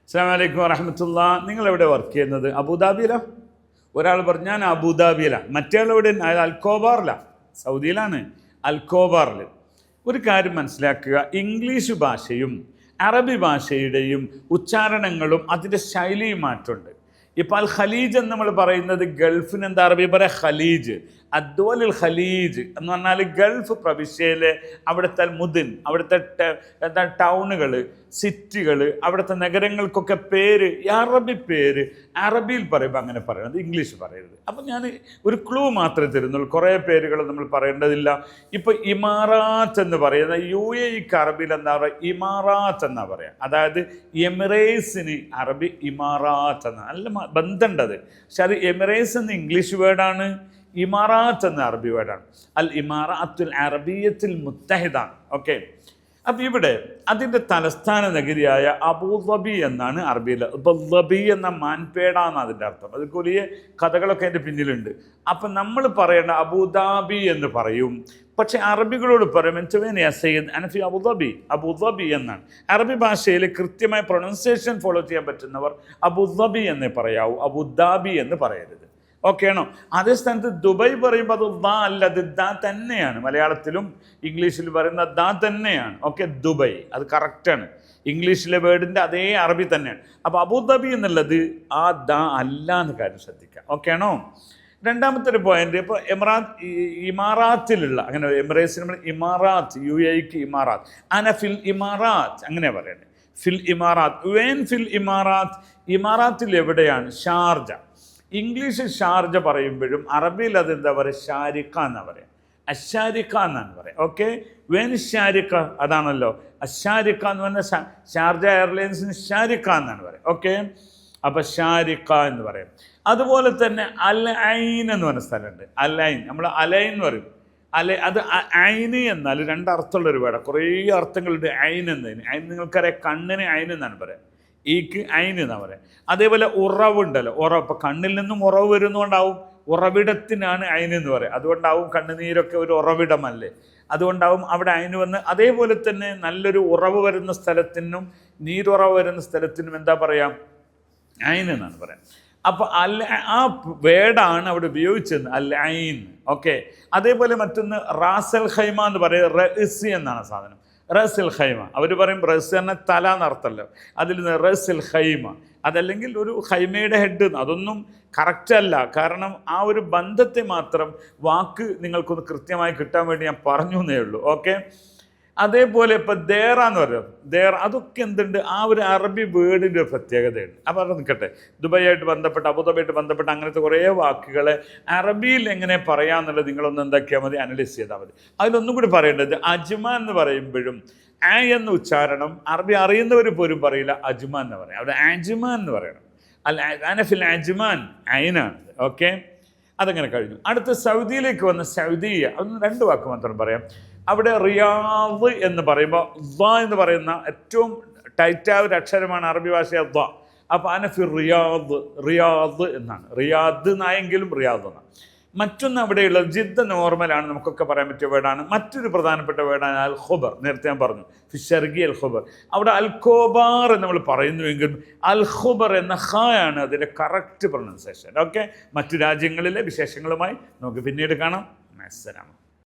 അസ്സലാമു അലൈക്കും വറഹ്മത്തുള്ളാ. നിങ്ങളെവിടെ വർക്ക് ചെയ്യുന്നത്? അബുദാബിയിലാണ്. ഒരാൾ പറഞ്ഞു ഞാൻ അബുദാബിയിലാണ്, മറ്റേ എവിടെ? അൽക്കോബാറിലാണ്, സൗദിയിലാണ്, അൽക്കോബാറിൽ. ഒരു കാര്യം മനസ്സിലാക്കുക, ഇംഗ്ലീഷ് ഭാഷയും അറബി ഭാഷയുടെയും ഉച്ചാരണങ്ങളും അതിൻ്റെ ശൈലിയും മാറ്റമുണ്ട്. ഇപ്പോൾ അൽ ഖലീജ് എന്ന് നമ്മൾ പറയുന്നത് ഗൾഫിന് എന്താ അറബി പറയാം? ഖലീജ്. അദ്വൽ ഖലീജ് എന്ന് പറഞ്ഞാൽ ഗൾഫ് പ്രവിശ്യയിലെ അവിടുത്തെ മുദിൻ, അവിടുത്തെ എന്താ ടൗണുകൾ, സിറ്റികൾ, അവിടുത്തെ നഗരങ്ങൾക്കൊക്കെ പേര്, അറബി പേര് അറബിയിൽ പറയുമ്പോൾ അങ്ങനെ പറയണത്, ഇംഗ്ലീഷ് പറയരുത്. അപ്പം ഞാൻ ഒരു ക്ലൂ മാത്രമേ തരുന്നുള്ളൂ, കുറേ പേരുകൾ നമ്മൾ പറയേണ്ടതില്ല. ഇപ്പോൾ ഇമാറാത്ത് എന്ന് പറയുന്ന UAEക്ക് അറബിയിൽ എന്താ പറയുക? ഇമാറാത്ത് എന്നാ പറയുക. അതായത് എമിറേറ്റ്സിന് അറബി ഇമാറാത്ത് എന്ന നല്ല ബന്ധമുണ്ടത്. പക്ഷെ അത് എമിറേറ്റ്സ് എന്ന ഇംഗ്ലീഷ് വേർഡാണ്, ഇമാറാത്ത് എന്ന അറബി വേർഡാണ്. അൽ ഇമാറാത്തുൽ അറബിയ്യത്തുൽ മുത്തഹിദാണ്. ഓക്കെ, അപ്പം ഇവിടെ അതിൻ്റെ തലസ്ഥാന നഗരിയായ അബുദാബി എന്നാണ് അറബിയിൽ. അബുദാബി എന്ന മാൻപേട എന്നാണ് അതിൻ്റെ അർത്ഥം. അത് വലിയ കഥകളൊക്കെ അതിൻ്റെ പിന്നിലുണ്ട്. അപ്പം നമ്മൾ പറയേണ്ട അബുദാബി എന്ന് പറയും, പക്ഷേ അറബികളോട് പറയും സയ്യിദ് അനഫി അബുദാബി, അബുദാബി എന്നാണ്. അറബി ഭാഷയിൽ കൃത്യമായ പ്രൊണൗൺസിയേഷൻ ഫോളോ ചെയ്യാൻ പറ്റുന്നവർ അബുദാബി എന്നേ പറയാവൂ, അബുദാബി എന്ന് പറയരുത്. ഓക്കെ ആണോ? അതേ സ്ഥാനത്ത് ദുബായ് പറയുമ്പോൾ അത് ദാ അല്ല, അത് ദാ തന്നെയാണ്. മലയാളത്തിലും ഇംഗ്ലീഷിലും പറയുന്ന ദാ തന്നെയാണ്. ഓക്കെ, ദുബായ് അത് കറക്റ്റാണ്, ഇംഗ്ലീഷിലെ വേർഡിൻ്റെ അതേ അറബി തന്നെയാണ്. അപ്പോൾ അബുദാബി എന്നുള്ളത് ആ ദാ അല്ല എന്ന കാര്യം ശ്രദ്ധിക്കാം. ഓക്കെ ആണോ? രണ്ടാമത്തെ ഒരു പോയിന്റ്, ഇപ്പോൾ ഇമാറാത്തിലുള്ള, അങ്ങനെ എമിറേറ്റ്സിന് നമ്മൾ ഇമാറാത്ത്, UAEക്ക് ഇമാറാത്ത്, അന ഫിൽ ഇമാറാത്ത് അങ്ങനെ പറയണേ, ഫിൽ ഇമാറാത്ത്. വേൻ ഫിൽ ഇമാറാത്ത്, ഇമാറാത്തിൽ എവിടെയാണ്? ഷാർജ. ഇംഗ്ലീഷിൽ ഷാർജ പറയുമ്പോഴും അറബിയിൽ അതെന്താ പറയുക? ഷാരിഖ എന്നാണ് പറയുക, അഷാരിഖ എന്നാണ് പറയുക. ഓക്കെ, വേൻ ഷാരിഖ അതാണല്ലോ, അഷാരിഖ എന്ന് പറഞ്ഞാൽ ഷാർജ എയർലൈൻസിന് ഷാരിഖ എന്നാണ് പറയുക. ഓക്കെ, അപ്പം ഷാരിഖ എന്ന് പറയും. അതുപോലെ തന്നെ അൽ ഐൻ എന്ന് പറഞ്ഞ സ്ഥലമുണ്ട്, അൽ ഐൻ. നമ്മൾ അലൈൻ എന്ന് പറയും, അത് ഐന് എന്നാൽ രണ്ടർത്ഥമുള്ളൊരു വേട, കുറേ അർത്ഥങ്ങളുണ്ട് ഐൻ എന്നതിന്. ഐൻ നിങ്ങൾക്കറിയാം, കണ്ണിന് ഐൻ എന്നാണ് പറയുക, ഈക്ക് ഐന് എന്നാണ് പറയുക. അതേപോലെ ഉറവുണ്ടല്ലോ, ഉറവ്. ഇപ്പം കണ്ണിൽ നിന്നും ഉറവ് വരുന്നതുകൊണ്ടാവും ഉറവിടത്തിനാണ് ഐൻ എന്ന് പറയുക. അതുകൊണ്ടാവും കണ്ണുനീരൊക്കെ ഒരു ഉറവിടമല്ലേ, അതുകൊണ്ടാവും അവിടെ ഐന് വന്ന്. അതേപോലെ തന്നെ നല്ലൊരു ഉറവ് വരുന്ന സ്ഥലത്തിനും നീരുറവ് വരുന്ന സ്ഥലത്തിനും എന്താ പറയാം? ഐൻ എന്നാണ് പറയാം. അപ്പോൾ ആ വേർഡാണ് അവിടെ ഉപയോഗിച്ചത്, അൽ ഐൻ. ഓക്കെ, അതേപോലെ മറ്റൊന്ന് റാസൽ ഖൈമ എന്ന് പറയുക, റഇസ് എന്നാണ് സാധനം, റസിൽ ഖൈമ. അവർ പറയും റസ് എന്ന തല എന്നർത്ഥമല്ലോ, അതിൽ നിന്ന് റസിൽ ഖൈമ, അതല്ലെങ്കിൽ ഒരു ഖൈമയുടെ ഹെഡ്. അതൊന്നും കറക്റ്റ് അല്ല, കാരണം ആ ഒരു ബന്ധത്തെ മാത്രം വാക്ക് നിങ്ങൾക്കൊന്ന് കൃത്യമായി കിട്ടാൻ വേണ്ടി ഞാൻ പറഞ്ഞു എന്നേ ഉള്ളൂ. ഓക്കെ, അതേപോലെ ഇപ്പം ദേറ എന്ന് പറയും, ദേറ, അതൊക്കെ എന്തുണ്ട്? ആ ഒരു അറബി വേർഡിൻ്റെ ഒരു പ്രത്യേകതയുണ്ട്. അപ്പോൾ അത് നിൽക്കട്ടെ, ദുബായായിട്ട് ബന്ധപ്പെട്ട് അബുദാബിയായിട്ട് ബന്ധപ്പെട്ട് അങ്ങനത്തെ കുറേ വാക്കുകളെ അറബിയിൽ എങ്ങനെ പറയാമെന്നുള്ളത് നിങ്ങളൊന്ന് എന്താക്കിയാൽ മതി, അനലൈസ് ചെയ്താൽ മതി. അതിലൊന്നും കൂടി പറയേണ്ടത്, അജ്മാൻ എന്ന് പറയുമ്പോഴും ആ എന്ന ഉച്ചാരണം അറബി അറിയുന്നവർ പോലും പറയില്ല, അജ്മാൻ എന്ന് പറയും. അവിടെ ആജ്മാൻ എന്ന് പറയണം. അനഫിൽ ആജ്മാൻ ഐനാണ്. ഓക്കെ, അതങ്ങനെ കഴിഞ്ഞു. അടുത്ത സൗദിയിലേക്ക് വന്ന സൗദിയ, അതൊന്ന് രണ്ട് വാക്ക് മാത്രം പറയാം. അവിടെ റിയാദ് എന്ന് പറയുമ്പോൾ ദ എന്ന് പറയുന്ന ഏറ്റവും ടൈറ്റായ ഒരു അക്ഷരമാണ് അറബി ഭാഷ ദ. അപ്പോൾ അനഫി റിയാദ്, റിയാദ് എന്നാണ്, റിയാദ് എന്നായെങ്കിലും റിയാദ് എന്നാണ്. മറ്റൊന്ന് അവിടെയുള്ള ജിദ്ദ നോർമലാണ്, നമുക്കൊക്കെ പറയാൻ പറ്റിയ വേർഡാണ്. മറ്റൊരു പ്രധാനപ്പെട്ട വേർഡാണ് അൽ ഖുബർ. നേരത്തെ ഞാൻ പറഞ്ഞു ഫിഷർഗി അൽ ഖുബർ. അവിടെ അൽ ഖോബാർ എന്ന് നമ്മൾ പറയുന്നുവെങ്കിലും അൽ ഖുബർ എന്ന ഖ ആണ് അതിൻ്റെ കറക്റ്റ് പ്രൊണൗൺസിയേഷൻ. ഓക്കെ, മറ്റു രാജ്യങ്ങളിലെ വിശേഷങ്ങളുമായി നമുക്ക് പിന്നീട് കാണാം. അസ്സലാമു